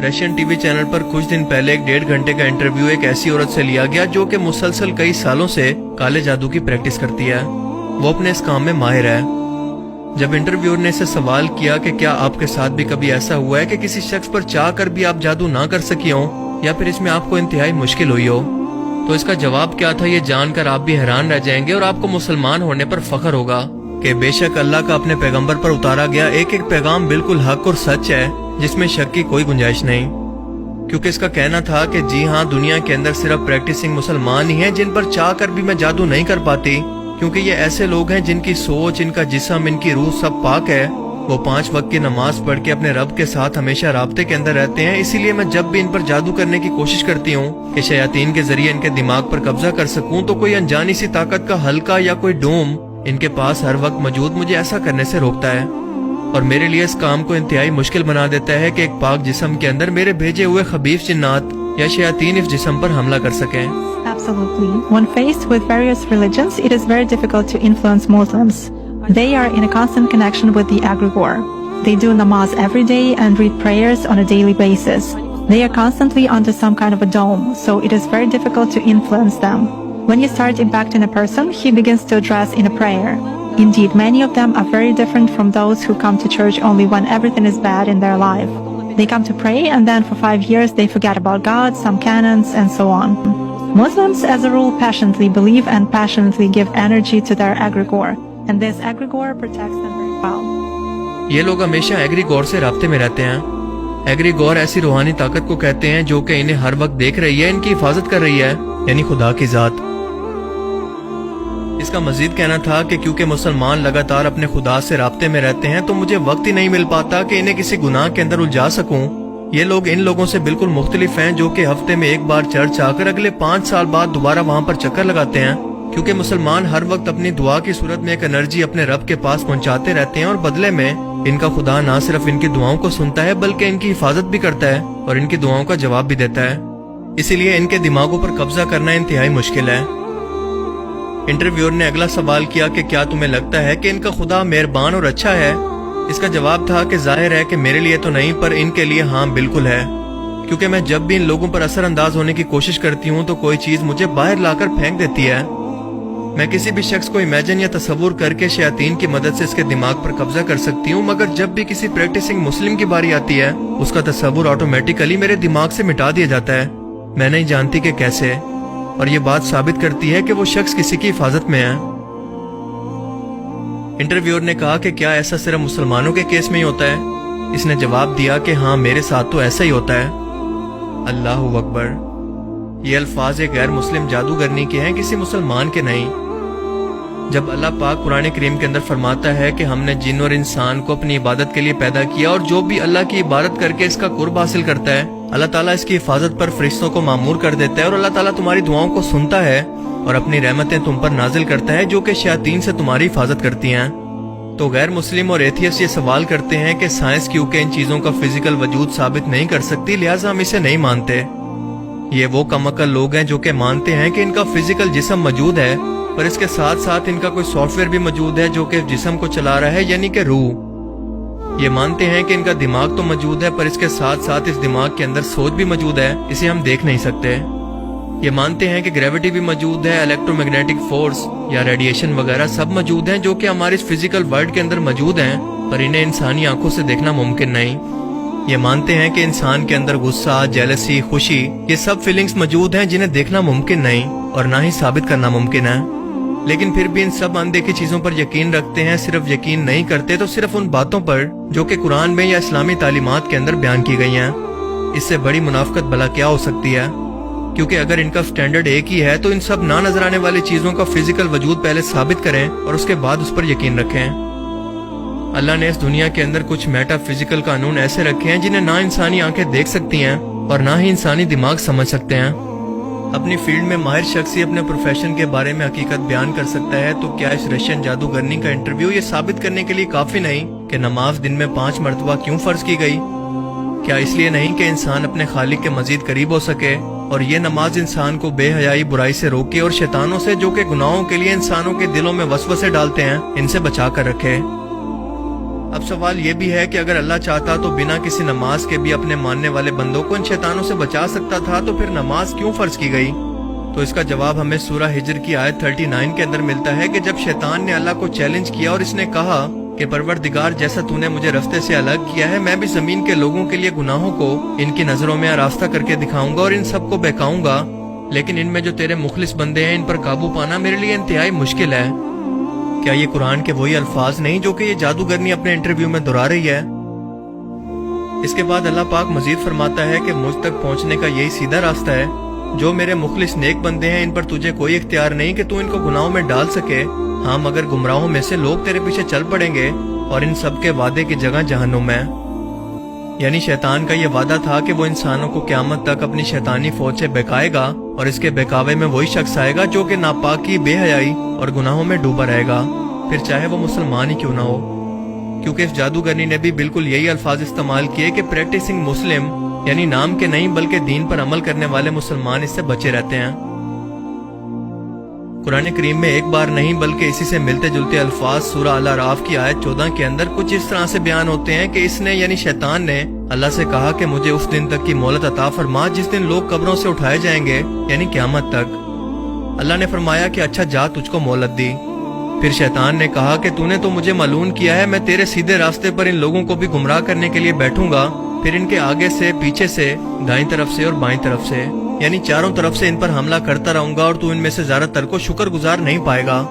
Russian TV channel पर कुछ दिन पहले एक 1.5 घंटे का इंटरव्यू एक ऐसी औरत से लिया गया जो कि मुसलसल कई सालों से काले जादू की प्रैक्टिस करती है। वो अपने इस काम में माहिर है। जब इंटरव्यूअर ने इसे सवाल किया कि क्या आपके साथ भी कभी ऐसा हुआ है कि किसी शख्स पर चाह कर भी आप जादू ना कर सकी हो या फिर इसमें आपको इंतहाई मुश्किल हुई हो, तो इसका जवाब क्या था ये जानकर आप भी हैरान रह जाएंगे और आपको मुसलमान होने पर फख्र होगा कि बेशक अल्लाह का अपने पैगंबर पर उतारा गया एक एक पैगाम बिल्कुल हक और सच है, जिसमें शक की कोई गुंजाइश नहीं। क्योंकि इसका कहना था कि जी हाँ, दुनिया के अंदर सिर्फ प्रैक्टिसिंग मुसलमान ही हैं जिन पर चाह कर भी मैं जादू नहीं कर पाती, क्योंकि ये ऐसे लोग हैं जिनकी सोच, इनका जिस्म, इनकी रूह सब पाक है। वो 5 वक्त की नमाज पढ़ के अपने रब के साथ हमेशा राब्ते के अंदर रहते हैं। इसीलिए मैं जब भी इन पर जादू करने की कोशिश करती हूँ कि शयातीन के जरिए इनके दिमाग पर कब्जा कर सकूं, तो कोई अनजानी सी ताकत का हल्का या कोई डोम इनके पास हर वक्त मौजूद मुझे ऐसा करने से रोकता है और मेरे लिए इस काम को इंतहाई मुश्किल बना देता है कि एक पाक जिस्म के अंदर मेरे भेजे हुए खबीफ जिन्नात या शयातीन इस जिस्म पर हमला कर सकें। Absolutely. When faced with various religions, it is very difficult to influence Muslims. They are in a constant connection with the egregore. They do namaz every day and read prayers on a daily basis. They are constantly under some kind of a dome, so it is very difficult to influence them. When you start impacting a person, he begins to address in a prayer. Indeed, many of them are very different from those who come to church only when everything is bad in their life. They come to pray and then for 5 years they forget about God, some canons, and so on. Muslims, as a rule, passionately believe and passionately give energy to their egregore, and this egregore protects them very well. ये लोग हमेशा एग्रीगोर से राब्ते में रहते हैं। एग्रीगोर ऐसी रूहानी ताकत को कहते हैं जो कि इन्हें हर वक्त देख रही है, इनकी हिफाजत कर रही है, यानी खुदा की जात। इसका मजीद कहना था कि क्योंकि मुसलमान लगातार अपने खुदा से राब्ते में रहते हैं तो मुझे वक्त ही नहीं मिल पाता कि इन्हें किसी गुनाह के अंदर उलझा सकूं। ये लोग इन लोगों से बिल्कुल मुख्तलिफ हैं जो कि हफ्ते में एक बार चर्च आकर अगले 5 साल बाद दोबारा वहां पर चक्कर लगाते हैं, क्योंकि मुसलमान हर वक्त अपनी दुआ की सूरत में एक एनर्जी अपने रब के पास पहुंचाते रहते हैं और बदले में इनका खुदा न सिर्फ इनकी दुआओं को सुनता है बल्कि इनकी हिफाजत भी करता है और इनकी दुआओं का जवाब भी देता है। इसीलिए इनके दिमागों पर कब्जा करना इंतहाई मुश्किल है। इंटरव्यूअर ने अगला सवाल किया कि क्या तुम्हें लगता है कि इनका खुदा मेहरबान और अच्छा है? इसका जवाब था कि जाहिर है कि मेरे लिए तो नहीं, पर इनके लिए हाँ बिल्कुल है, क्योंकि मैं जब भी इन लोगों पर असर अंदाज होने की कोशिश करती हूँ तो कोई चीज मुझे बाहर लाकर फेंक देती है। मैं किसी भी शख्स को इमेजिन या तस्वुर करके शयातीन की मदद से इसके दिमाग पर कब्जा कर सकती हूँ, मगर जब भी किसी प्रैक्टिसिंग मुस्लिम की बारी आती है उसका तस्वुर ऑटोमेटिकली मेरे दिमाग से मिटा दिया जाता है। मैं नहीं जानती कि कैसे, और ये बात साबित करती है कि वो शख्स किसी की हिफाजत में है। इंटरव्यूअर ने कहा कि क्या ऐसा सिर्फ मुसलमानों के केस में ही होता है? इसने जवाब दिया कि हाँ, मेरे साथ तो ऐसा ही होता है। अल्लाह अकबर। ये अल्फाज एक गैर मुस्लिम जादूगरनी के हैं, किसी मुसलमान के नहीं। जब अल्लाह पाक कुरान करीम के अंदर फरमाता है कि हमने जिन और इंसान को अपनी इबादत के लिए पैदा किया और जो भी अल्लाह की इबादत करके इसका कुर्ब हासिल करता है अल्लाह ताला इसकी हिफाजत पर फरिश्तों को मामूर कर देता है और अल्लाह ताला तुम्हारी दुआओं को सुनता है और अपनी रहमतें तुम पर नाजिल करता है जो कि शयातीन से तुम्हारी हिफाजत करती हैं। तो गैर मुस्लिम और एथियस्ट ये सवाल करते हैं कि साइंस क्योंकि इन चीजों का फिजिकल वजूद साबित नहीं कर सकती, लिहाजा हम इसे नहीं मानते। ये वो कमअकल लोग हैं जो कि मानते हैं कि इनका फिजिकल जिस्म मौजूद है, पर इसके साथ साथ इनका कोई सॉफ्टवेयर भी मौजूद है जो कि जिस्म को चला रहा है, यानी कि रूह। ये मानते हैं कि इनका दिमाग तो मौजूद है पर इसके साथ साथ इस दिमाग के अंदर सोच भी मौजूद है, इसे हम देख नहीं सकते। ये मानते हैं कि ग्रेविटी भी मौजूद है, इलेक्ट्रोमैग्नेटिक फोर्स या रेडिएशन वगैरह सब मौजूद हैं जो कि हमारे इस फिजिकल वर्ल्ड के अंदर मौजूद हैं, पर इन्हें इंसानी आंखों से देखना मुमकिन नहीं। ये मानते हैं कि इंसान के अंदर गुस्सा, जेलसी, खुशी, ये सब फीलिंग्स मौजूद हैं जिन्हें देखना मुमकिन नहीं और ना ही साबित करना मुमकिन है। लेकिन फिर भी इन सब अनदेखी चीजों पर यकीन रखते हैं। सिर्फ यकीन नहीं करते तो सिर्फ उन बातों पर जो कि कुरान में या इस्लामी तालीमात के अंदर बयान की गई हैं। इससे बड़ी मुनाफकत भला क्या हो सकती है? क्योंकि अगर इनका स्टैंडर्ड एक ही है तो इन सब ना नजर आने वाली चीजों का फिजिकल वजूद पहले साबित करें और उसके बाद उस पर यकीन रखें। अल्लाह ने इस दुनिया के अंदर कुछ मेटाफिजिकल कानून ऐसे रखे हैं जिन्हें ना इंसानी आंखें देख सकती हैं और ना ही इंसानी दिमाग समझ सकते हैं। अपनी फील्ड में माहिर शख्स ही अपने प्रोफेशन के बारे में हकीकत बयान कर सकता है, तो क्या इस रशियन जादूगरनी का इंटरव्यू ये साबित करने के लिए काफी नहीं कि नमाज दिन में 5 मरतबा क्यों फर्ज की गई? क्या इसलिए नहीं कि इंसान अपने खालिक के मजीद करीब हो सके और ये नमाज इंसान को बेहयाई, बुराई से रोके और शैतानों से जो कि गुनाहों के लिए इंसानों के दिलों में वसवसे डालते हैं, इनसे बचा कर रखे। اب سوال یہ بھی ہے کہ اگر اللہ چاہتا تو بنا کسی نماز کے بھی اپنے ماننے والے بندوں کو ان شیطانوں سے بچا سکتا تھا، تو پھر نماز کیوں فرض کی گئی؟ تو اس کا جواب ہمیں سورہ ہجر کی آیت 39 کے اندر ملتا ہے کہ جب شیطان نے اللہ کو چیلنج کیا اور اس نے کہا کہ پروردگار جیسا تو نے مجھے رستے سے الگ کیا ہے، میں بھی زمین کے لوگوں کے لیے گناہوں کو ان کی نظروں میں آراستہ کر کے دکھاؤں گا اور ان سب کو بہکاؤں گا، لیکن ان میں جو تیرے مخلص بندے ہیں ان پر قابو پانا میرے لیے انتہائی مشکل ہے۔ کیا یہ قرآن کے وہی الفاظ نہیں جو کہ یہ جادوگرنی اپنے انٹرویو میں دہرا رہی ہے؟ اس کے بعد اللہ پاک مزید فرماتا ہے کہ مجھ تک پہنچنے کا یہی سیدھا راستہ ہے، جو میرے مخلص نیک بندے ہیں ان پر تجھے کوئی اختیار نہیں کہ تو ان کو گناہوں میں ڈال سکے، ہاں مگر گمراہوں میں سے لوگ تیرے پیچھے چل پڑیں گے اور ان سب کے وعدے کی جگہ جہنم ہے۔ یعنی شیطان کا یہ وعدہ تھا کہ وہ انسانوں کو قیامت تک اپنی شیطانی فوج سے بہکائے گا اور اس کے بہکاوے میں وہی شخص آئے گا جو کہ ناپاکی، بے حیائی اور گناہوں میں ڈوبا رہے گا، پھر چاہے وہ مسلمان ہی کیوں نہ ہو، کیونکہ اس جادوگرنی نے بھی بالکل یہی الفاظ استعمال کیے کہ پریکٹسنگ مسلم، یعنی نام کے نہیں بلکہ دین پر عمل کرنے والے مسلمان اس سے بچے رہتے ہیں۔ قرآن کریم میں ایک بار نہیں بلکہ اسی سے ملتے جلتے الفاظ سورہ الاعراف کی آیت 14 کے اندر کچھ اس طرح سے بیان ہوتے ہیں کہ اس نے یعنی شیطان نے اللہ سے کہا کہ مجھے اس دن تک کی مہلت عطا فرما جس دن لوگ قبروں سے اٹھائے جائیں گے، یعنی قیامت تک۔ اللہ نے فرمایا کہ اچھا جا، تجھ کو مہلت دی۔ پھر شیطان نے کہا کہ تو نے تو مجھے معلوم کیا ہے، میں تیرے سیدھے راستے پر ان لوگوں کو بھی گمراہ کرنے کے لیے بیٹھوں گا، پھر ان کے آگے سے، پیچھے سے، دائیں طرف سے اور بائیں طرف سے، یعنی چاروں طرف سے ان پر حملہ کرتا رہوں گا اور تو ان میں سے زیادہ تر کو شکر گزار نہیں پائے گا۔